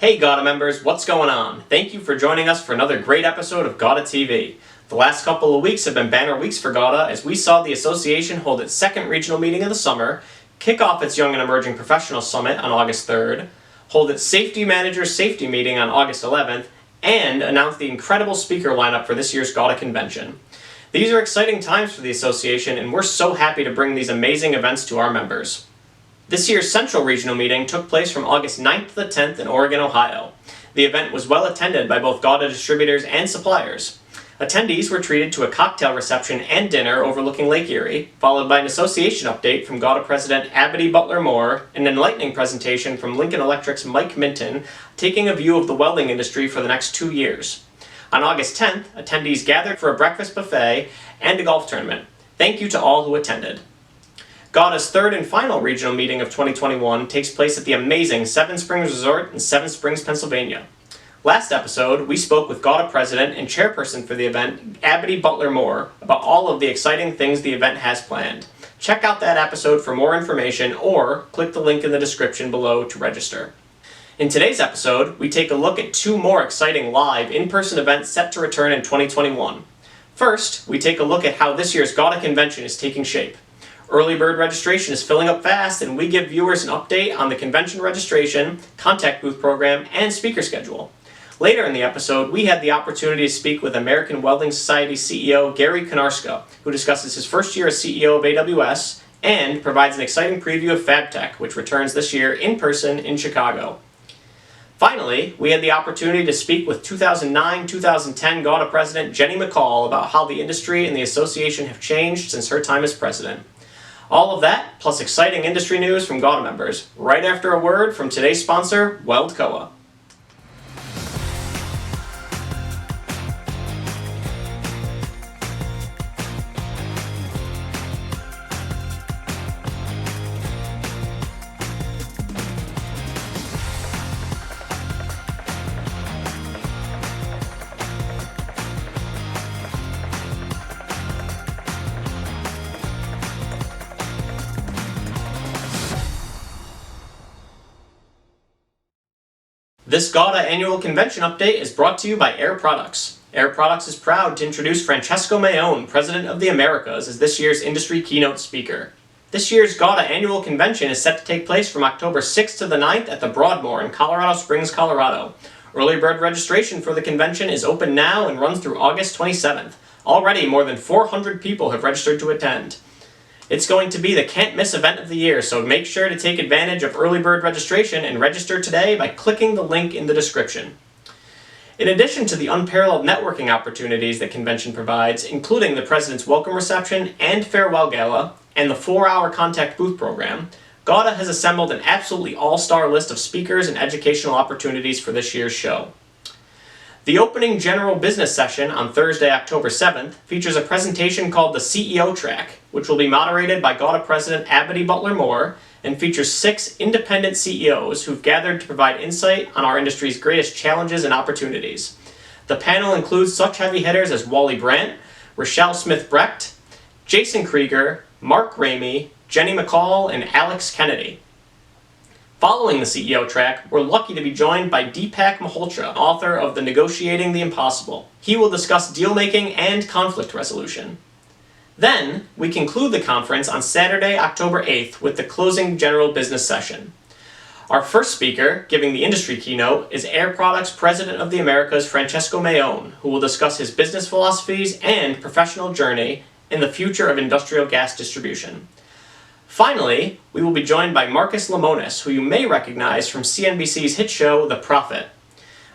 Hey GAWDA members, what's going on? Thank you for joining us for another great episode of GAWDA TV. The last couple of weeks have been banner weeks for GAWDA as we saw the association hold its second regional meeting of the summer, kick off its Young and Emerging Professional Summit on August 3rd, hold its Safety Managers Safety Meeting on August 11th, and announce the incredible speaker lineup for this year's GAWDA convention. These are exciting times for the association and we're so happy to bring these amazing events to our members. This year's Central Regional Meeting took place from August 9th to the 10th in Oregon, Ohio. The event was well attended by both GAWDA distributors and suppliers. Attendees were treated to a cocktail reception and dinner overlooking Lake Erie, followed by an association update from GAWDA President Abity Butler Moore and an enlightening presentation from Lincoln Electric's Mike Minton, taking a view of the welding industry for the next 2 years. On August 10th, attendees gathered for a breakfast buffet and a golf tournament. Thank you to all who attended. GAWDA's third and final regional meeting of 2021 takes place at the amazing Seven Springs Resort in Seven Springs, Pennsylvania. Last episode, we spoke with GAWDA President and Chairperson for the event, Abity Butler Moore, about all of the exciting things the event has planned. Check out that episode for more information or click the link in the description below to register. In today's episode, we take a look at two more exciting live in-person events set to return in 2021. First, we take a look at how this year's GAWDA convention is taking shape. Early bird registration is filling up fast, and we give viewers an update on the convention registration, contact booth program, and speaker schedule. Later in the episode, we had the opportunity to speak with American Welding Society CEO Gary Konarska, who discusses his first year as CEO of AWS and provides an exciting preview of FabTech, which returns this year in person in Chicago. Finally, we had the opportunity to speak with 2009-2010 GAWDA President Jenny McCall about how the industry and the association have changed since her time as president. All of that, plus exciting industry news from GAWDA members, right after a word from today's sponsor, Weldcoa. This GAWDA annual convention update is brought to you by Air Products. Air Products is proud to introduce Francesco Mayone, President of the Americas, as this year's industry keynote speaker. This year's GAWDA annual convention is set to take place from October 6th to the 9th at the Broadmoor in Colorado Springs, Colorado. Early bird registration for the convention is open now and runs through August 27th. Already, more than 400 people have registered to attend. It's going to be the can't-miss event of the year, so make sure to take advantage of early bird registration and register today by clicking the link in the description. In addition to the unparalleled networking opportunities that convention provides, including the President's Welcome Reception and Farewell Gala, and the 4-hour contact booth program, GAWDA has assembled an absolutely all-star list of speakers and educational opportunities for this year's show. The opening general business session on Thursday, October 7th features a presentation called the CEO Track, which will be moderated by GAWDA President Abity Butler Moore and features 6 independent CEOs who've gathered to provide insight on our industry's greatest challenges and opportunities. The panel includes such heavy hitters as Wally Brandt, Rochelle Smith-Brecht, Jason Krieger, Mark Ramey, Jenny McCall, and Alex Kennedy. Following the CEO track, we're lucky to be joined by Deepak Malhotra, author of The Negotiating the Impossible. He will discuss deal-making and conflict resolution. Then, we conclude the conference on Saturday, October 8th with the closing general business session. Our first speaker, giving the industry keynote, is Air Products President of the Americas, Francesco Mayone, who will discuss his business philosophies and professional journey in the future of industrial gas distribution. Finally, we will be joined by Marcus Lemonis, who you may recognize from CNBC's hit show, The Profit.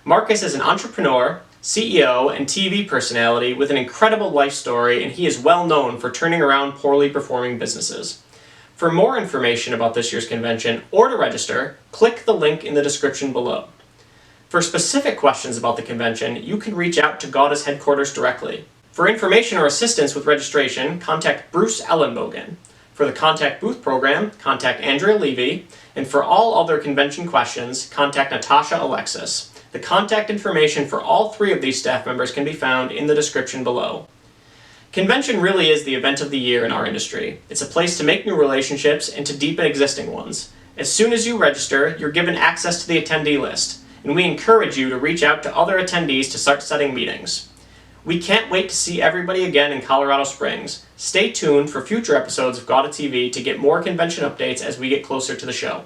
Marcus is an entrepreneur, CEO, and TV personality with an incredible life story, and he is well known for turning around poorly performing businesses. For more information about this year's convention, or to register, click the link in the description below. For specific questions about the convention, you can reach out to GAWDA's headquarters directly. For information or assistance with registration, contact Bruce Ellenbogen. For the contact booth program, contact Andrea Levy, and for all other convention questions, contact Natasha Alexis. The contact information for all 3 of these staff members can be found in the description below. Convention really is the event of the year in our industry. It's a place to make new relationships and to deepen existing ones. As soon as you register, you're given access to the attendee list. and we encourage you to reach out to other attendees to start setting meetings. We can't wait to see everybody again in Colorado Springs. Stay tuned for future episodes of GAWDA TV to get more convention updates as we get closer to the show.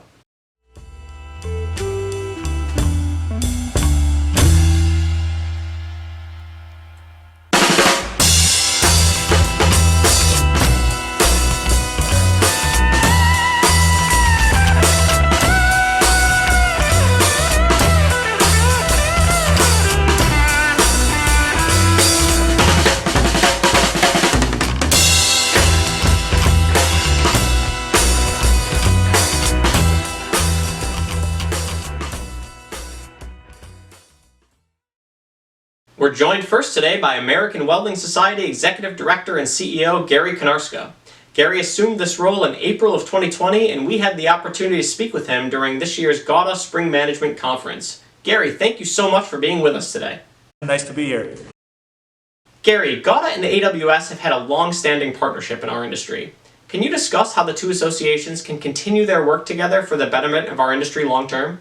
We're joined first today by American Welding Society Executive Director and CEO Gary Konarska. Gary assumed this role in April of 2020, and we had the opportunity to speak with him during this year's GAWDA Spring Management Conference. Gary, thank you so much for being with us today. Nice to be here. Gary, GAWDA and AWS have had a long-standing partnership in our industry. Can you discuss how the two associations can continue their work together for the betterment of our industry long-term?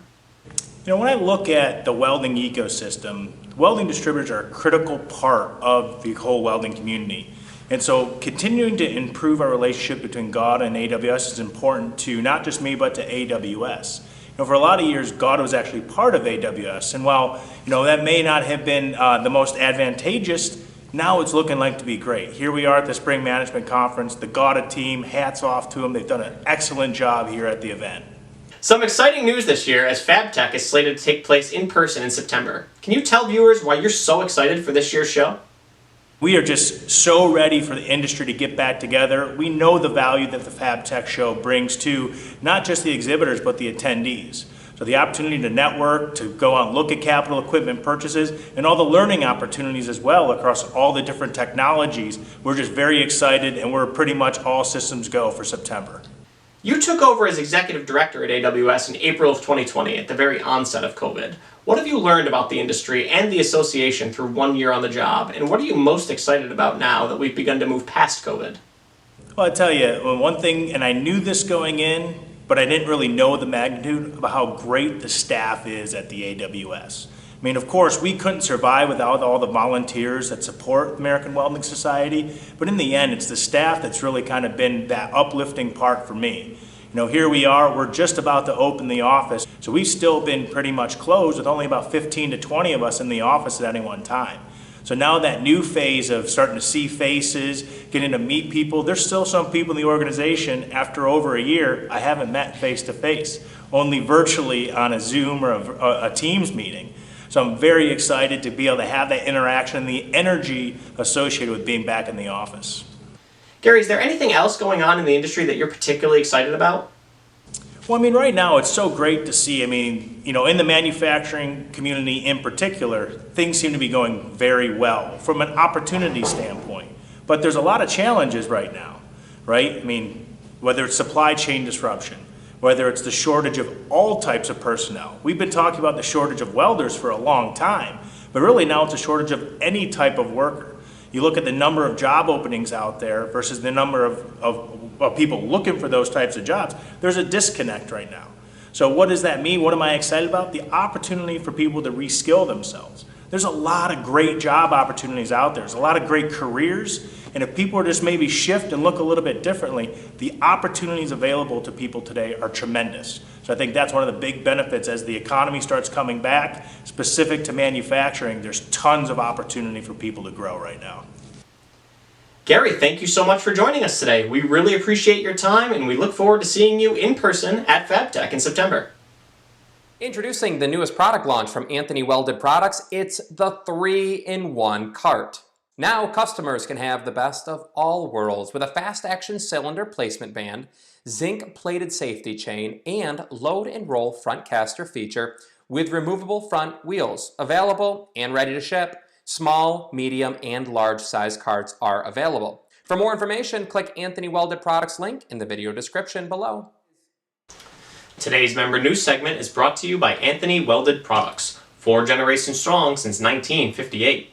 When I look at the welding ecosystem, welding distributors are a critical part of the whole welding community. And so continuing to improve our relationship between GAWDA and AWS is important to not just me, but to AWS. For a lot of years, GAWDA was actually part of AWS. And while that may not have been the most advantageous, now it's looking like to be great. Here we are at the Spring Management Conference. The GAWDA team, hats off to them. They've done an excellent job here at the event. Some exciting news this year as FabTech is slated to take place in person in September. Can you tell viewers why you're so excited for this year's show? We are just so ready for the industry to get back together. We know the value that the FabTech show brings to not just the exhibitors, but the attendees. So the opportunity to network, to go out and look at capital equipment purchases, and all the learning opportunities as well across all the different technologies. We're just very excited, and we're pretty much all systems go for September. You took over as Executive Director at AWS in April of 2020 at the very onset of COVID. What have you learned about the industry and the association through 1 year on the job, and what are you most excited about now that we've begun to move past COVID? Well, I'll tell you, one thing, and I knew this going in, but I didn't really know the magnitude of how great the staff is at the AWS. I mean, of course, we couldn't survive without all the volunteers that support American Welding Society, but in the end, it's the staff that's really kind of been that uplifting part for me. Here we are, we're just about to open the office, so we've still been pretty much closed with only about 15 to 20 of us in the office at any one time. So now that new phase of starting to see faces, getting to meet people, there's still some people in the organization after over a year I haven't met face to face, only virtually on a Zoom or a Teams meeting. So I'm very excited to be able to have that interaction and the energy associated with being back in the office. Gary, is there anything else going on in the industry that you're particularly excited about? Well, right now it's so great to see, in the manufacturing community in particular, things seem to be going very well from an opportunity standpoint. But there's a lot of challenges right now, right? Whether it's supply chain disruption, whether it's the shortage of all types of personnel. We've been talking about the shortage of welders for a long time, but really now it's a shortage of any type of worker. You look at the number of job openings out there versus the number of people looking for those types of jobs. There's a disconnect right now. So what does that mean? What am I excited about? The opportunity for people to reskill themselves. There's a lot of great job opportunities out there. There's a lot of great careers. And if people are just maybe shift and look a little bit differently, the opportunities available to people today are tremendous. So I think that's one of the big benefits as the economy starts coming back, specific to manufacturing, there's tons of opportunity for people to grow right now. Gary, thank you so much for joining us today. We really appreciate your time, and we look forward to seeing you in person at FabTech in September. Introducing the newest product launch from Anthony Welded Products, it's the 3-in-1 cart. Now customers can have the best of all worlds with a fast action cylinder placement band, zinc plated safety chain, and load and roll front caster feature with removable front wheels. Available and ready to ship. Small, medium, and large size carts are available. For more information, click Anthony Welded Products link in the video description below. Today's member news segment is brought to you by Anthony Welded Products, 4 generations strong since 1958.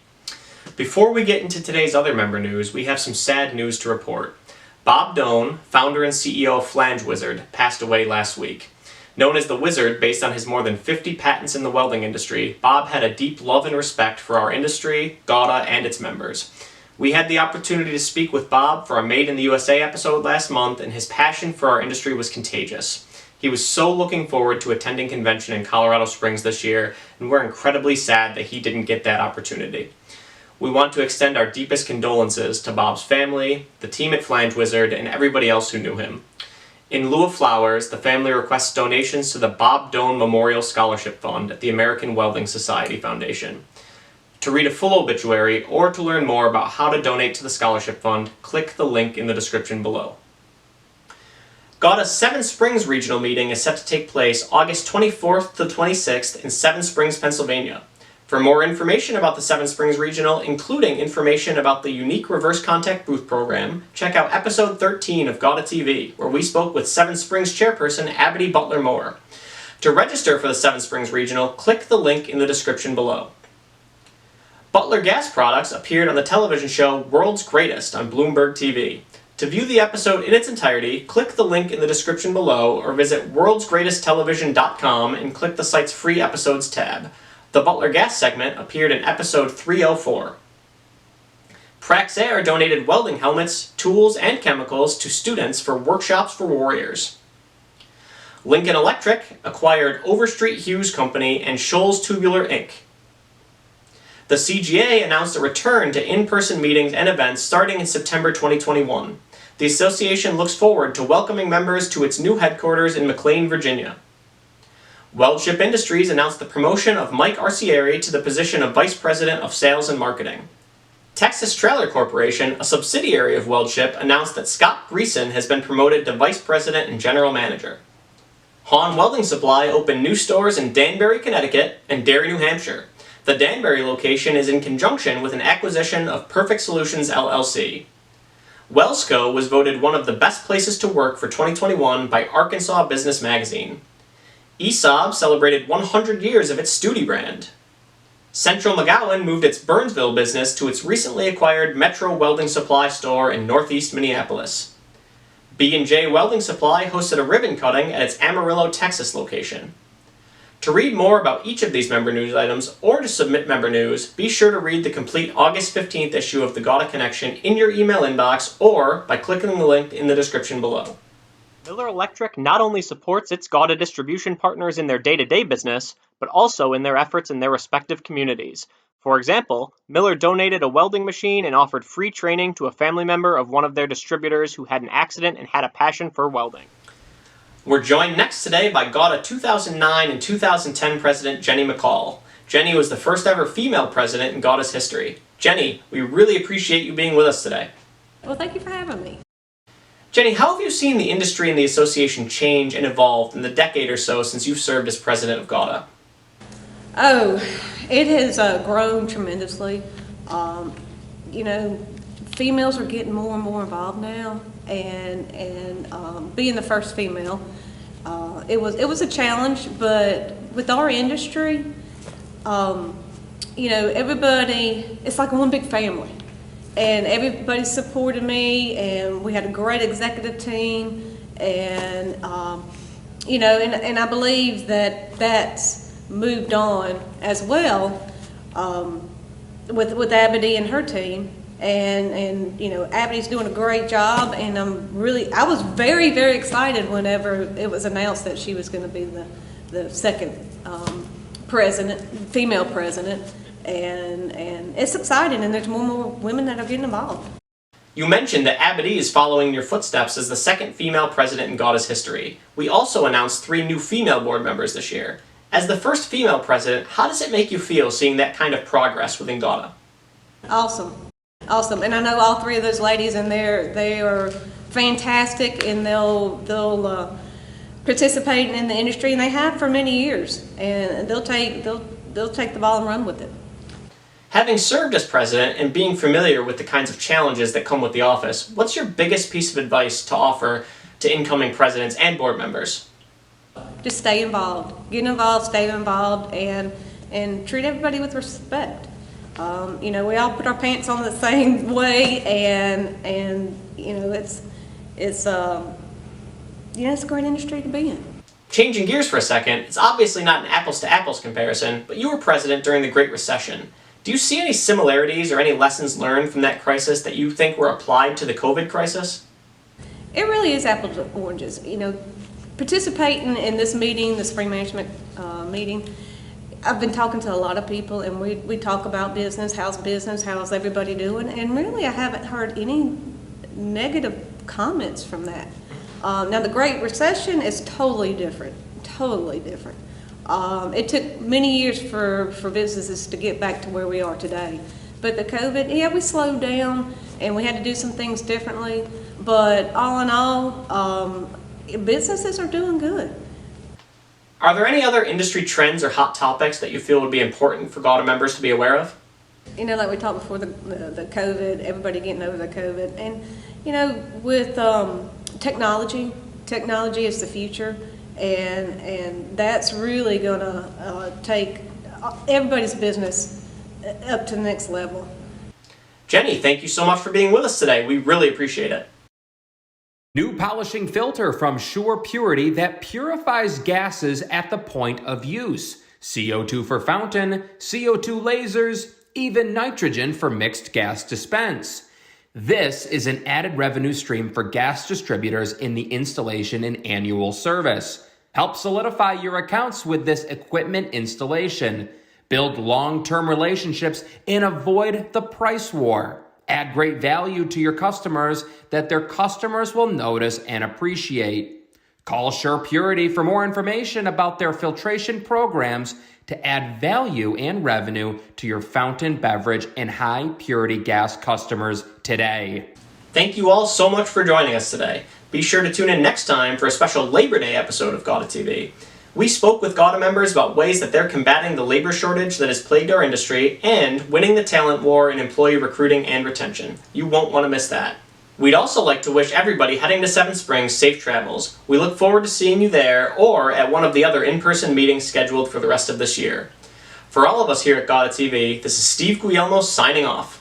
Before we get into today's other member news, we have some sad news to report. Bob Doan, founder and CEO of Flange Wizard, passed away last week. Known as the Wizard based on his more than 50 patents in the welding industry, Bob had a deep love and respect for our industry, GAWDA, and its members. We had the opportunity to speak with Bob for a Made in the USA episode last month, and his passion for our industry was contagious. He was so looking forward to attending convention in Colorado Springs this year, and we're incredibly sad that he didn't get that opportunity. We want to extend our deepest condolences to Bob's family, the team at Flange Wizard, and everybody else who knew him. In lieu of flowers, the family requests donations to the Bob Doan Memorial Scholarship Fund at the American Welding Society Foundation. To read a full obituary or to learn more about how to donate to the scholarship fund, click the link in the description below. GAWDA's Seven Springs Regional Meeting is set to take place August 24th to 26th in Seven Springs, Pennsylvania. For more information about the Seven Springs Regional, including information about the unique reverse contact booth program, check out episode 13 of GAWDA TV, where we spoke with Seven Springs chairperson Abby Butler Moore. To register for the Seven Springs Regional, click the link in the description below. Butler Gas Products appeared on the television show World's Greatest on Bloomberg TV. To view the episode in its entirety, click the link in the description below or visit worldsgreatesttelevision.com and click the site's free episodes tab. The Butler Gas segment appeared in episode 304. Praxair donated welding helmets, tools, and chemicals to students for workshops for warriors. Lincoln Electric acquired Overstreet Hughes Company and Shoals Tubular Inc. The CGA announced a return to in-person meetings and events starting in September 2021. The association looks forward to welcoming members to its new headquarters in McLean, Virginia. Weldship Industries announced the promotion of Mike Arcieri to the position of Vice President of Sales and Marketing. Texas Trailer Corporation, a subsidiary of Weldship, announced that Scott Greason has been promoted to Vice President and General Manager. Hahn Welding Supply opened new stores in Danbury, Connecticut, and Derry, New Hampshire. The Danbury location is in conjunction with an acquisition of Perfect Solutions LLC. WESCO was voted one of the best places to work for 2021 by Arkansas Business Magazine. ESAB celebrated 100 years of its Studi brand. Central McGowan moved its Burnsville business to its recently acquired Metro Welding Supply store in northeast Minneapolis. B&J Welding Supply hosted a ribbon cutting at its Amarillo, Texas location. To read more about each of these member news items or to submit member news, be sure to read the complete August 15th issue of the GAWDA Connection in your email inbox or by clicking the link in the description below. Miller Electric not only supports its GAWDA distribution partners in their day-to-day business, but also in their efforts in their respective communities. For example, Miller donated a welding machine and offered free training to a family member of one of their distributors who had an accident and had a passion for welding. We're joined next today by GAWDA 2009 and 2010 President Jenny McCall. Jenny was the first ever female president in GAWDA's history. Jenny, we really appreciate you being with us today. Well, thank you for having me. Jenny, how have you seen the industry and the association change and evolve in the decade or so since you've served as president of GAWDA? Oh, it has grown tremendously. Females are getting more and more involved now, and being the first female, it was a challenge. But with our industry, everybody, it's like one big family. And everybody supported me, and we had a great executive team, and and I believe that that's moved on as well with Abby and her team, and Abby's doing a great job, and I was very, very excited whenever it was announced that she was going to be the second female president. And it's exciting, and there's more and more women that are getting involved. You mentioned that Abby is following your footsteps as the second female president in GAWDA's history. We also announced 3 new female board members this year. As the first female president, how does it make you feel seeing that kind of progress within GAWDA? Awesome. And I know all 3 of those ladies, and they are fantastic, and they'll participate in the industry, and they have for many years, and they'll take the ball and run with it. Having served as president and being familiar with the kinds of challenges that come with the office, what's your biggest piece of advice to offer to incoming presidents and board members? Just stay involved. Get involved, stay involved, and treat everybody with respect. We all put our pants on the same way, and it's a great industry to be in. Changing gears for a second, it's obviously not an apples-to-apples comparison, but you were president during the Great Recession. Do you see any similarities or any lessons learned from that crisis that you think were applied to the COVID crisis? It really is apples to oranges. Participating in this meeting, the spring management meeting, I've been talking to a lot of people, and we talk about business, how's everybody doing, and really I haven't heard any negative comments from that. Now the Great Recession is totally different, totally different. It took many years for businesses to get back to where we are today. But the COVID, yeah, we slowed down and we had to do some things differently, but all in all, businesses are doing good. Are there any other industry trends or hot topics that you feel would be important for GAWDA members to be aware of? Like we talked before, the COVID, everybody getting over the COVID. And, with technology is the future. And that's really going to take everybody's business up to the next level. Jenny, thank you so much for being with us today. We really appreciate it. New polishing filter from Sure Purity that purifies gases at the point of use. CO2 for fountain, CO2 lasers, even nitrogen for mixed gas dispense. This is an added revenue stream for gas distributors in the installation and annual service. Help solidify your accounts with this equipment installation. Build long-term relationships and avoid the price war. Add great value to your customers that their customers will notice and appreciate. Call Sure Purity for more information about their filtration programs to add value and revenue to your fountain, beverage, and high purity gas customers today. Thank you all so much for joining us today. Be sure to tune in next time for a special Labor Day episode of GAWDA TV. We spoke with GAWDA members about ways that they're combating the labor shortage that has plagued our industry and winning the talent war in employee recruiting and retention. You won't want to miss that. We'd also like to wish everybody heading to Seven Springs safe travels. We look forward to seeing you there or at one of the other in-person meetings scheduled for the rest of this year. For all of us here at GAWDA TV, this is Steve Guglielmo signing off.